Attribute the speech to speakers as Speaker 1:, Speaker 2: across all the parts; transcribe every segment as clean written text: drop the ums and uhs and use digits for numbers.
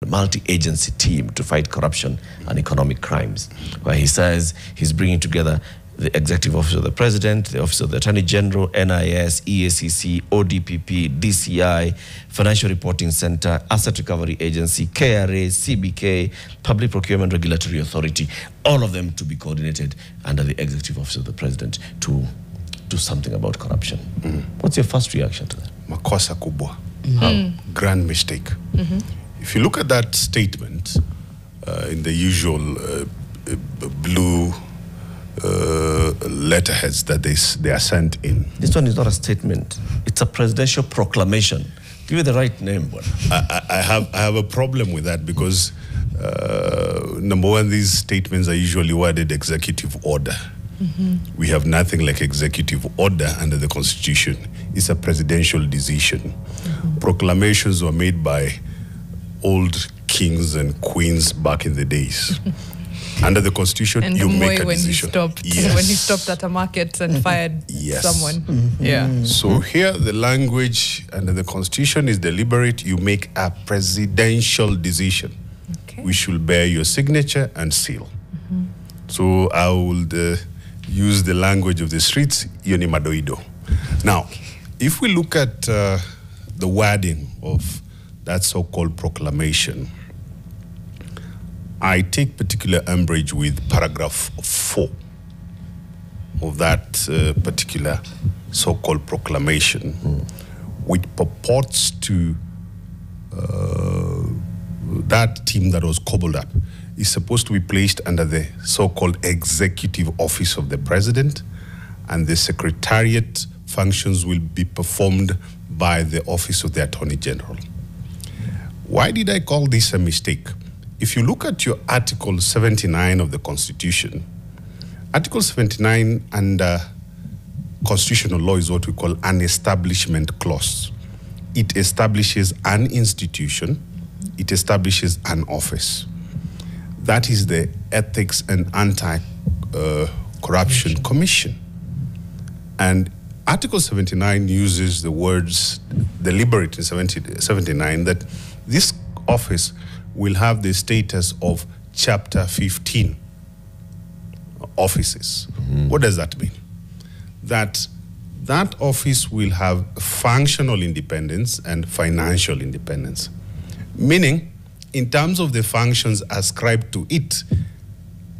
Speaker 1: multi-agency team to fight corruption and economic crimes, where he says he's bringing together the Executive Office of the President, the Office of the Attorney General, NIS, EACC, ODPP, DCI, Financial Reporting Center, Asset Recovery Agency, KRA, CBK, Public Procurement Regulatory Authority, all of them to be coordinated under the Executive Office of the President to do something about corruption. What's your first reaction to that?
Speaker 2: Makosa kubwa. Grand mistake. If you look at that statement in the usual blue letterheads that they are sent in.
Speaker 1: This one is not a statement. It's a presidential proclamation. Give it the right name.
Speaker 2: I have a problem with that because number one, these statements are usually worded executive order. We have nothing like executive order under the Constitution. It's a presidential decision. Proclamations were made by old kings and queens back in the days. Under the Constitution,
Speaker 3: and
Speaker 2: you make a
Speaker 3: when
Speaker 2: decision.
Speaker 3: When he stopped at a market and fired someone.
Speaker 2: So here, the language under the Constitution is deliberate. You make a presidential decision. We should bear your signature and seal. So I will use the language of the streets, yoni madoido. Now, if we look at the wording of that so-called proclamation, I take particular umbrage with paragraph 4 of that particular so-called proclamation, which purports to that team that was cobbled up is supposed to be placed under the so-called Executive Office of the President, and the Secretariat functions will be performed by the Office of the Attorney General. Why did I call this a mistake? If you look at your Article 79 of the Constitution, Article 79 under constitutional law is what we call an establishment clause. It establishes an institution, it establishes an office. That is the Ethics and Anti-Corruption Commission. And Article 79 uses the words deliberate in 79 that this office will have the status of Chapter 15 offices. What does that mean? That office will have functional independence and financial independence. Meaning, in terms of the functions ascribed to it,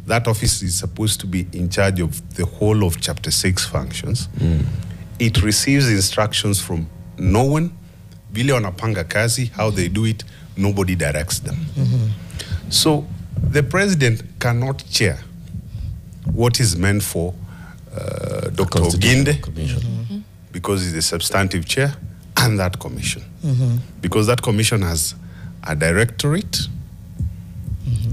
Speaker 2: that office is supposed to be in charge of the whole of Chapter 6 functions. It receives instructions from no one. Vile wanapanga kazi, how they do it, nobody directs them. So the president cannot chair what is meant for Dr. Oginde, because he's the substantive chair, and that commission. Because that commission has a directorate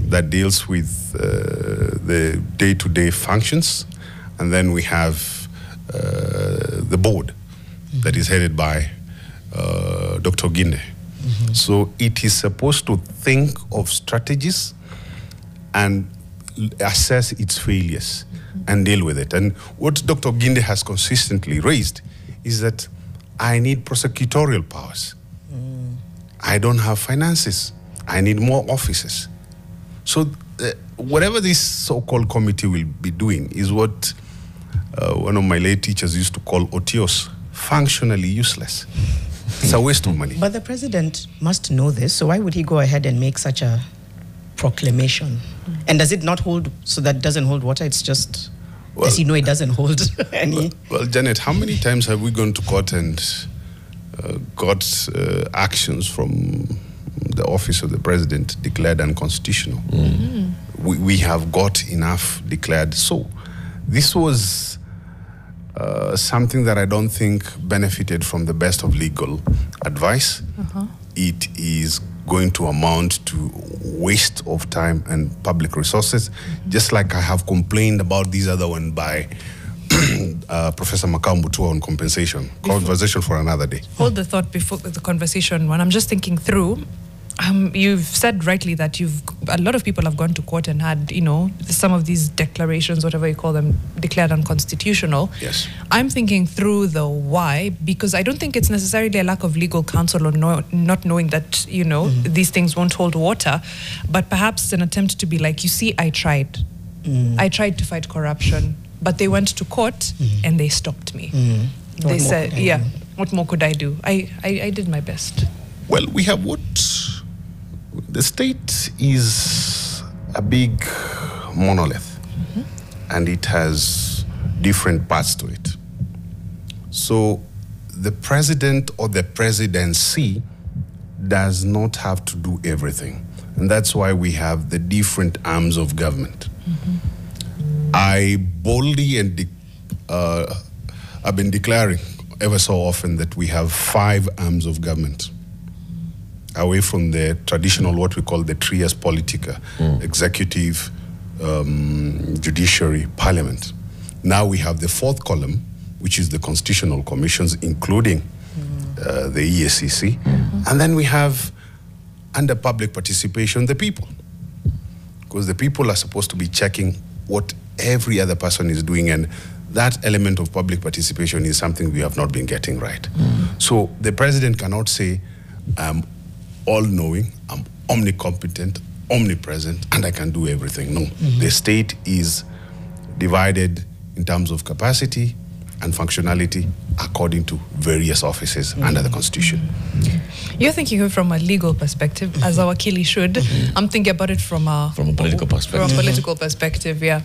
Speaker 2: that deals with the day-to-day functions, and then we have the board that is headed by Dr. Oginde. So it is supposed to think of strategies and assess its failures and deal with it. And what Dr. Oginde has consistently raised is that I need prosecutorial powers. I don't have finances. I need more offices. So whatever this so-called committee will be doing is what one of my late teachers used to call otios, functionally useless. It's a waste of money.
Speaker 4: But the president must know this, so why would he go ahead and make such a proclamation? And does it not hold, so that doesn't hold water? It's just, does he know it doesn't hold any?
Speaker 2: Well, Janet, how many times have we gone to court and got actions from the office of the president declared unconstitutional? We have got enough declared. So this was something that I don't think benefited from the best of legal advice. It is going to amount to waste of time and public resources, just like I have complained about this other one by Professor Makambutua on compensation. Conversation for another day.
Speaker 3: Hold the thought before the conversation one. I'm just thinking through. You've said rightly that you've a lot of people have gone to court and had, some of these declarations, whatever you call them, declared unconstitutional.
Speaker 2: Yes.
Speaker 3: I'm thinking through the why, because I don't think it's necessarily a lack of legal counsel or not knowing that, these things won't hold water, but perhaps an attempt to be like, you see, I tried. I tried to fight corruption, but they went to court and they stopped me. They said, what more could I do? I did my best.
Speaker 2: Well, we have the state is a big monolith, and it has different parts to it. So the president or the presidency does not have to do everything. And that's why we have the different arms of government. I boldly I've been declaring ever so often that we have 5 arms of government, away from the traditional, what we call the trias politica, executive, judiciary, parliament. Now we have the 4th column, which is the constitutional commissions, including the EACC. And then we have, under public participation, the people. Because the people are supposed to be checking what every other person is doing, and that element of public participation is something we have not been getting right. So the president cannot say, I'm all-knowing, I'm omnicompetent, omnipresent, and I can do everything. No, the state is divided in terms of capacity and functionality according to various offices under the Constitution.
Speaker 3: You're thinking of it from a legal perspective, as our Wakili should. I'm thinking about it from a
Speaker 1: political perspective.
Speaker 3: From a political perspective, yeah.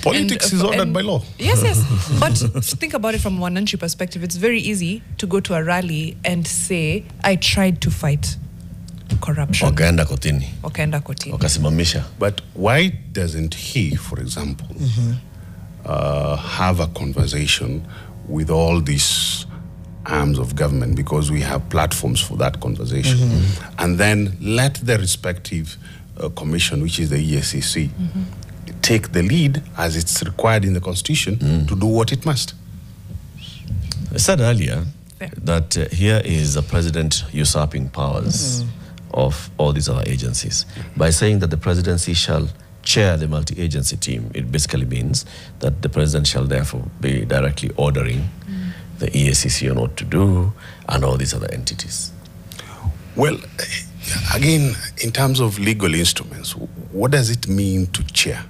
Speaker 2: Politics is ordered by law.
Speaker 3: Yes, yes. But think about it from a Wananchi perspective. It's very easy to go to a rally and say, I tried to fight corruption.
Speaker 1: Wakaenda kotini. Wakasimamisha.
Speaker 2: But why doesn't he, for example, have a conversation with all these arms of government, because we have platforms for that conversation, and then let the respective commission, which is the EACC, take the lead as it's required in the Constitution to do what it must.
Speaker 1: I said earlier that here is the president usurping powers of all these other agencies by saying that the presidency shall chair the multi-agency team. It basically means that the president shall therefore be directly ordering the EACC on what to do and all these other entities.
Speaker 2: Well, again, in terms of legal instruments, what does it mean to chair?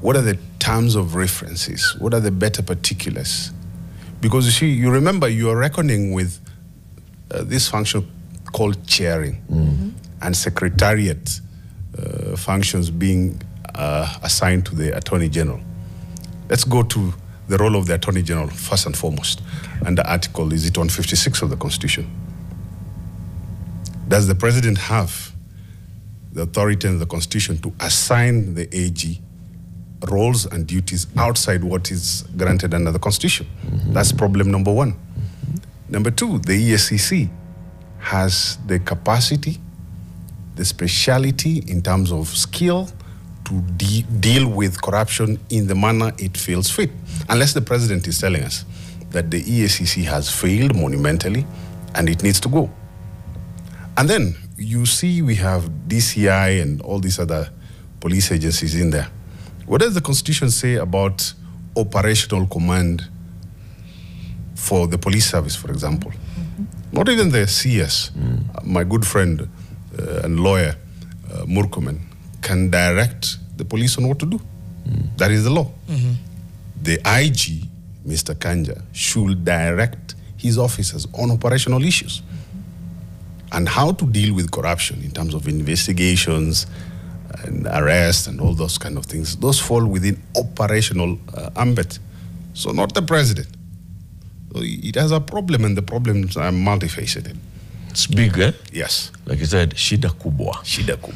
Speaker 2: What are the terms of references? What are the better particulars? Because you see, you remember you are reckoning with this function called chairing and secretariat functions being assigned to the Attorney General. Let's go to the role of the Attorney General first and foremost. And the article, is it 156 of the Constitution? Does the President have the authority in the Constitution to assign the AG roles and duties outside what is granted under the Constitution? That's problem number 1. Number 2, the EACC has the capacity, the speciality in terms of skill to deal with corruption in the manner it feels fit. Unless the president is telling us that the EACC has failed monumentally and it needs to go. And then you see we have DCI and all these other police agencies in there. What does the Constitution say about operational command for the police service, for example? Not even the CS, my good friend and lawyer, Murkomen, can direct the police on what to do. That is the law. The IG, Mr. Kanja, should direct his officers on operational issues and how to deal with corruption in terms of investigations and arrest and all those kind of things. Those fall within operational ambit. So not the president. So it has a problem, and the problems are multifaceted.
Speaker 1: It's big, eh?
Speaker 2: Yes.
Speaker 1: Like you said, shida kubwa.
Speaker 2: Shida kubwa.